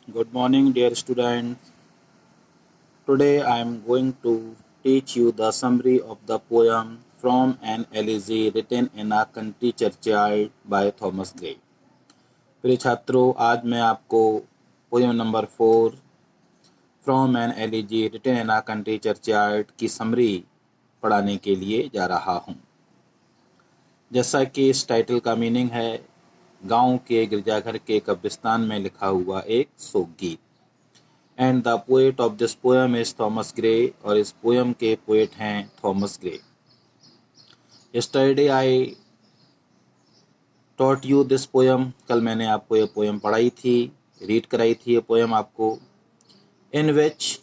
Good morning, dear students. Today I am going to teach you the summary of the poem From an Elegy written in a country churchyard by Thomas Gray. प्रिय छात्रों, आज मैं आपको poem number 4 from an elegy written in a country churchyard की summary पढ़ाने के लिए जा रहा हूँ। जैसा कि इस टाइटल का मीनिंग है, गांव के गिरजाघर के कब्रिस्तान में लिखा हुआ एक शोक गीत। And the poet of this poem is Thomas Gray, और इस पोएम के पोएट हैं Thomas Gray. Yesterday I taught you this poem, कल मैंने आपको ये पोएम पढ़ाई थी, रीड कराई थी ये पोएम आपको। इन विच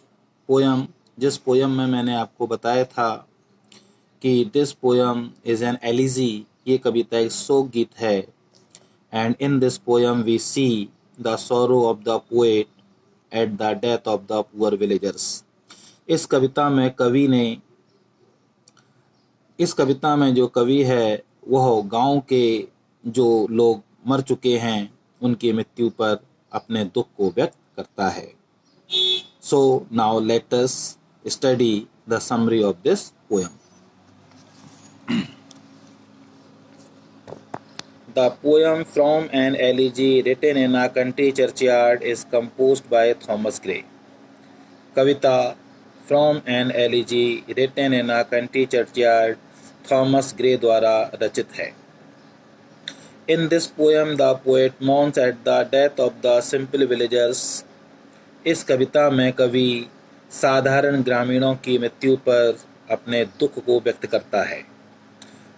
पोएम, जिस पोएम में मैंने आपको बताया था कि this poem is an elegy, ये कविता एक शोक गीत है। And in this poem we see the sorrow of the poet at the death of the poor villagers. इस कविता में जो कवि है वह गांव के जो लोग मर चुके हैं उनकी मृत्यु पर अपने दुख को व्यक्त करता है। So now let us study the summary of this poem. The poem From an Elegy written in a country churchyard is composed by Thomas Gray. Kavita From an Elegy written in a country churchyard Thomas Gray द्वारा रचित है। In this poem the poet mourns at the death of the simple villagers. इस कविता में कवि साधारण ग्रामीणों की मृत्यु पर अपने दुख को व्यक्त करता है।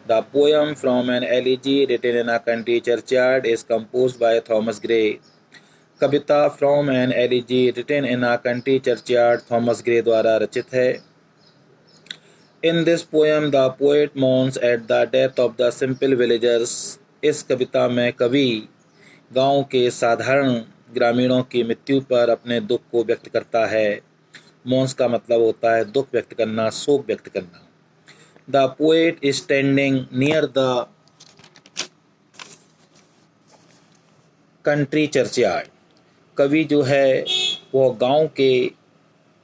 The poem From an Elegy written in a country churchyard is composed by Thomas Gray. Kavita From an Elegy written in a country churchyard Thomas Gray द्वारा रचित है। In this poem the poet mourns at the death of the simple villagers. इस कविता में कवि गांव के साधारण ग्रामीणों की मृत्यु पर अपने दुख को व्यक्त करता है। मोन्स का मतलब होता है दुख व्यक्त करना, शोक व्यक्त करना। The poet is standing near the country churchyard. कवि जो है वो गांव के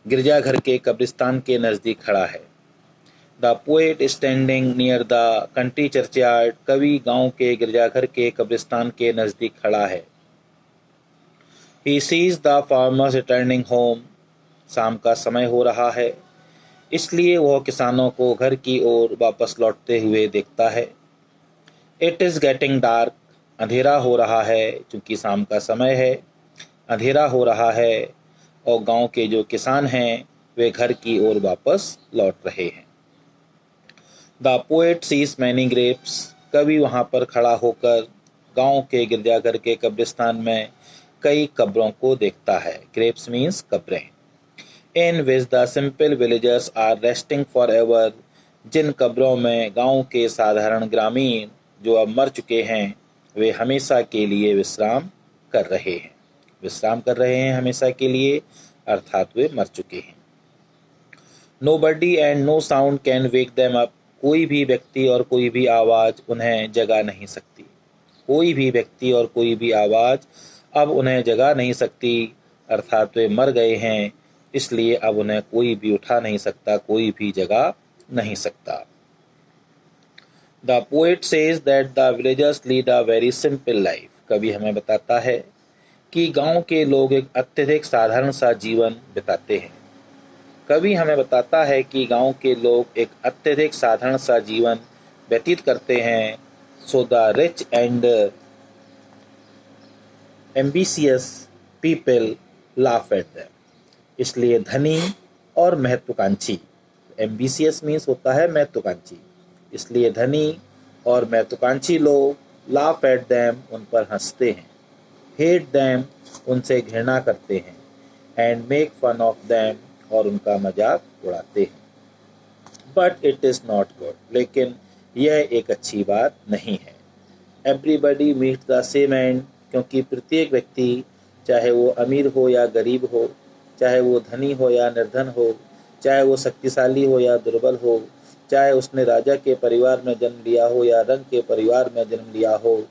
गिरजाघर के कब्रिस्तान के नज़दीक खड़ा है। The poet is standing near the country churchyard. कवि गांव के गिरजाघर के कब्रिस्तान के नज़दीक खड़ा है। He sees the farmers returning home. शाम का समय हो रहा है, इसलिए वह किसानों को घर की ओर वापस लौटते हुए देखता है। इट इज़ गेटिंग डार्क, अंधेरा हो रहा है, क्योंकि शाम का समय है, अंधेरा हो रहा है, और गांव के जो किसान हैं वे घर की ओर वापस लौट रहे हैं। The poet sees many graves, कवि वहाँ पर खड़ा होकर गांव के गिरजाघर के कब्रिस्तान में कई कब्रों को देखता है। ग्रेप्स मीन्स कब्रें। In which the simple villagers are resting forever, जिन कब्रों में गांव के साधारण ग्रामीण जो अब मर चुके हैं वे हमेशा के लिए विश्राम कर रहे हैं हमेशा के लिए, अर्थात वे मर चुके हैं। Nobody and no sound can wake them up, कोई भी व्यक्ति और कोई भी आवाज़ उन्हें जगा नहीं सकती। कोई भी व्यक्ति और कोई भी आवाज़ अब उन्हें जगा नहीं सकती, अर्थात वे मर गए हैं, इसलिए अब उन्हें कोई भी उठा नहीं सकता, कोई भी जगा नहीं सकता। The poet says that the villagers lead a very simple life, कवि हमें बताता है कि गांव के लोग एक अत्यधिक साधारण सा जीवन बिताते हैं। कवि हमें बताता है कि गांव के लोग एक अत्यधिक साधारण सा जीवन व्यतीत करते हैं। So the rich and ambitious people laugh at them, इसलिए धनी और महत्वाकांक्षी, एम्बिशियस मीन्स होता है महत्वाकांक्षी, इसलिए धनी और महत्वाकांक्षी लोग लाफ एट देम, उन पर हंसते हैं। हेट देम, उनसे घृणा करते हैं। And make fun of them, और उनका मजाक उड़ाते हैं। But it is not good, लेकिन यह एक अच्छी बात नहीं है। Everybody meet the same end, क्योंकि प्रत्येक व्यक्ति चाहे वो अमीर हो या गरीब हो, चाहे वो धनी हो या निर्धन हो, चाहे वो शक्तिशाली हो या दुर्बल हो, चाहे उसने राजा के परिवार में जन्म लिया हो या रंग के परिवार में जन्म लिया हो,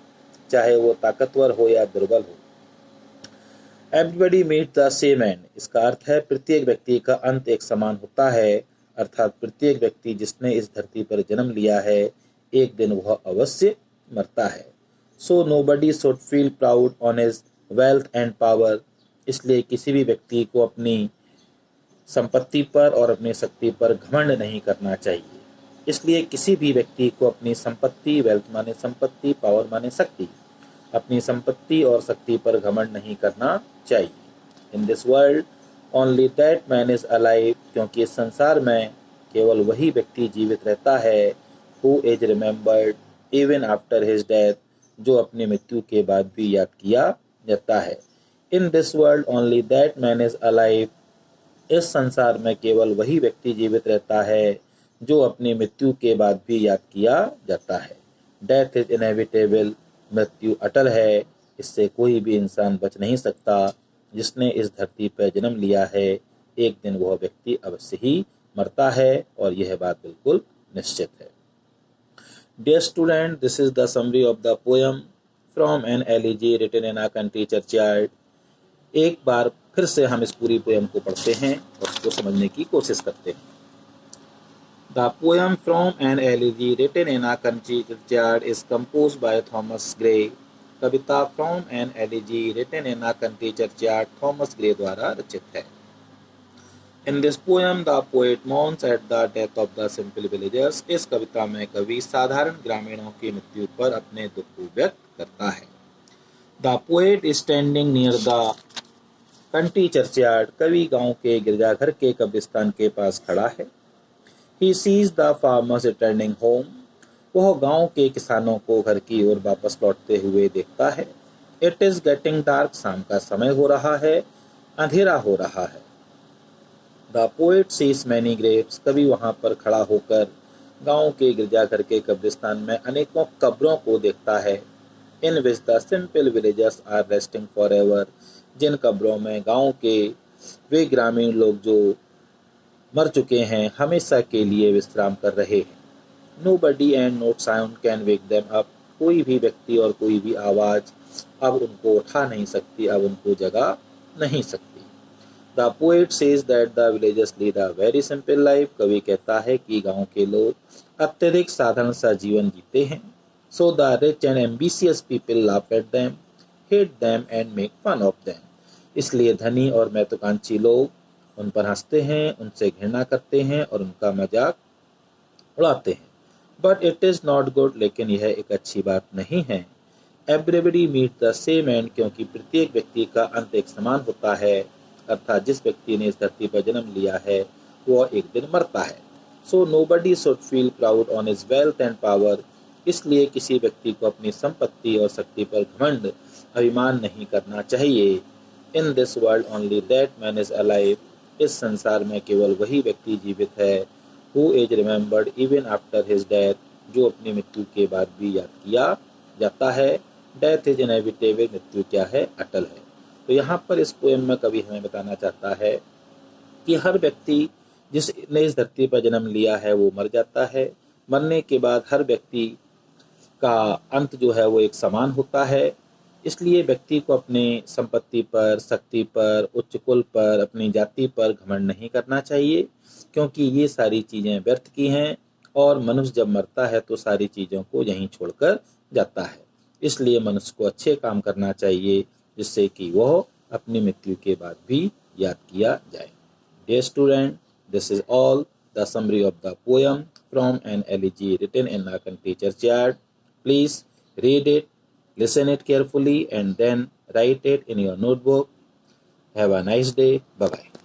चाहे वो ताकतवर हो या दुर्बल हो, everybody meet the same end, इसका अर्थ है प्रत्येक व्यक्ति का अंत एक समान होता है, अर्थात प्रत्येक व्यक्ति जिसने इस धरती पर जन्म लिया है एक दिन वह अवश्य मरता है। So nobody should feel proud on his wealth and power, इसलिए किसी भी व्यक्ति को अपनी संपत्ति पर और अपनी शक्ति पर घमंड नहीं करना चाहिए। इसलिए किसी भी व्यक्ति को अपनी संपत्ति, वेल्थ माने संपत्ति, पावर माने शक्ति, अपनी संपत्ति और शक्ति पर घमंड नहीं करना चाहिए। In this world only that man is alive, क्योंकि इस संसार में केवल वही व्यक्ति जीवित रहता है who is remembered even after his death, जो अपनी मृत्यु के बाद भी याद किया जाता है। In this world only that man is alive, इस संसार में केवल वही व्यक्ति जीवित रहता है जो अपनी मृत्यु के बाद भी याद किया जाता है। डेथ इज इनएविटेबल, मृत्यु अटल है, इससे कोई भी इंसान बच नहीं सकता। जिसने इस धरती पर जन्म लिया है एक दिन वह व्यक्ति अवश्य ही मरता है, और यह बात बिल्कुल निश्चित है। Dear student, this is the summary of the poem from an elegy written in a country churchyard. एक बार फिर से हम इस पूरी पोएम को पढ़ते हैं और उसको समझने की कोशिश करते हैं। The poem from an elegy written in a country churchyard is composed by Thomas Gray. कविता from an elegy written in a country churchyard Thomas Gray द्वारा रचित है। In this poem the poet mourns at the death of the simple villagers, इस कविता में कवि साधारण ग्रामीणों की मृत्यु पर अपने दुख को व्यक्त करता है। The poet is standing near the country churchyard, कवि गांव के गिरजाघर के कब्रिस्तान के पास खड़ा है। He sees the farmers returning home, वह गांव के किसानों को घर की ओर वापस लौटते हुए देखता है। इट इज गेटिंग डार्क, शाम का समय हो रहा है, अंधेरा हो रहा है। The poet sees many graves, कवि वहां पर खड़ा होकर गांव के गिरजाघर के कब्रिस्तान में अनेकों कब्रों को देखता है। In which the simple villagers are resting forever, जिन कब्रों में गांव के वे ग्रामीण लोग जो मर चुके हैं हमेशा के लिए विश्राम कर रहे हैं। Nobody and no sound can wake them up, कोई भी व्यक्ति और कोई भी आवाज अब उनको उठा नहीं सकती, अब उनको जगा नहीं सकती। The poet says that the villagers lead a very simple life, कवि कहता है कि गांव के लोग अत्यधिक साधारण सा जीवन जीते हैं। So the rich and ambitious people laugh at them, hate them and make fun of them, इसलिए धनी और महत्वाकांक्षी लोग उन पर हंसते हैं, उनसे घृणा करते हैं और उनका मजाक उड़ाते हैं। But it is not good, लेकिन यह एक अच्छी बात नहीं है। Everybody meet the same end, क्योंकि प्रत्येक व्यक्ति का अंत एक समान होता है, अर्थात जिस व्यक्ति ने इस धरती पर जन्म लिया है वह एक दिन मरता है। So nobody should feel proud on his wealth and power, इसलिए किसी व्यक्ति को अपनी संपत्ति और शक्ति पर घमंड, अभिमान नहीं करना चाहिए। In this world only that man is alive, इस संसार में केवल वही व्यक्ति जीवित है who is remembered even after his death, जो अपनी मृत्यु के बाद भी याद किया जाता है। डेथ इज इनएविटेबल, मृत्यु क्या है, अटल है। तो यहाँ पर इस पोएम में कवि हमें बताना चाहता है कि हर व्यक्ति जिसने इस धरती पर जन्म लिया है वो मर जाता है। मरने के बाद हर व्यक्ति का अंत जो है वो एक समान होता है, इसलिए व्यक्ति को अपनी संपत्ति पर, शक्ति पर, उच्च कुल पर, अपनी जाति पर घमंड नहीं करना चाहिए, क्योंकि ये सारी चीज़ें व्यर्थ की हैं और मनुष्य जब मरता है तो सारी चीज़ों को यहीं छोड़कर जाता है। इसलिए मनुष्य को अच्छे काम करना चाहिए जिससे कि वह अपनी मृत्यु के बाद भी याद किया जाए। Dear student, this is all the summary of the poem from an elegy written in a country churchyard. Please read it, listen it carefully and then write it in your notebook. Have a nice day. Bye-bye.